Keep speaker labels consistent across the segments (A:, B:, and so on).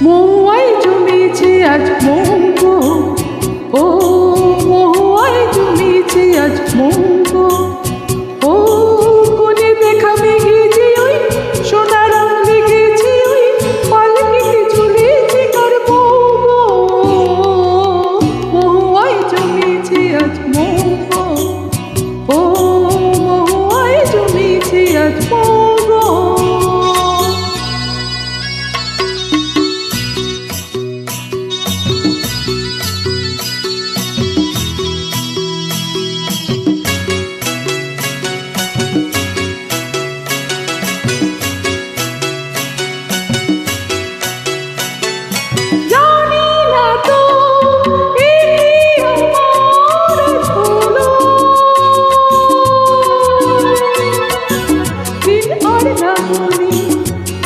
A: মহুয়ায় জমেছে আজ মৌগ, ও মহুয়ায় জমেছে আজ মৌগ। ও কোনে দেখাবে গেছে ওই সোনার রং লেগেছে ওই পালকিতে ঝুলেছে কার মৌগ। মহুয়ায় জমেছে আজ মৌগ, ও মহুয়ায় জমেছে আজ মৌগ।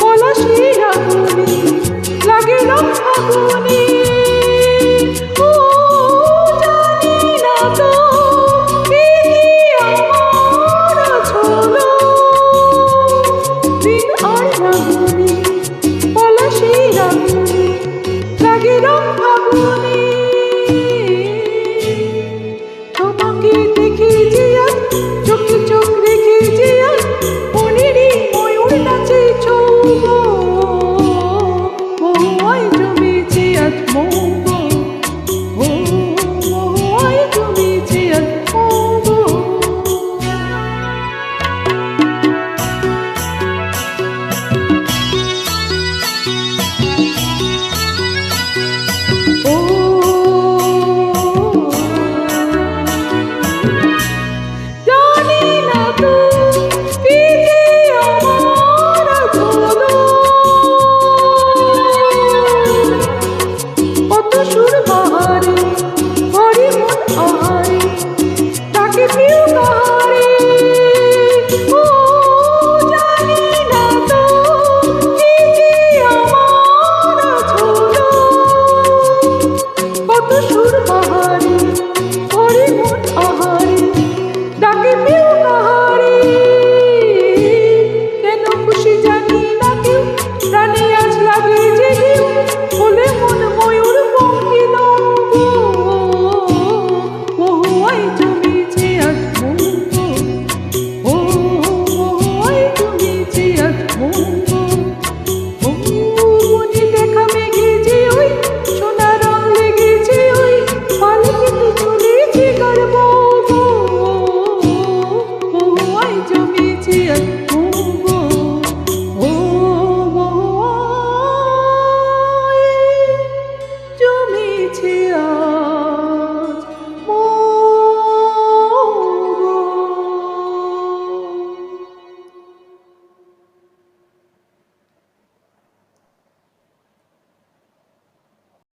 A: পলাশী আগুনে লাগে রং আগুন।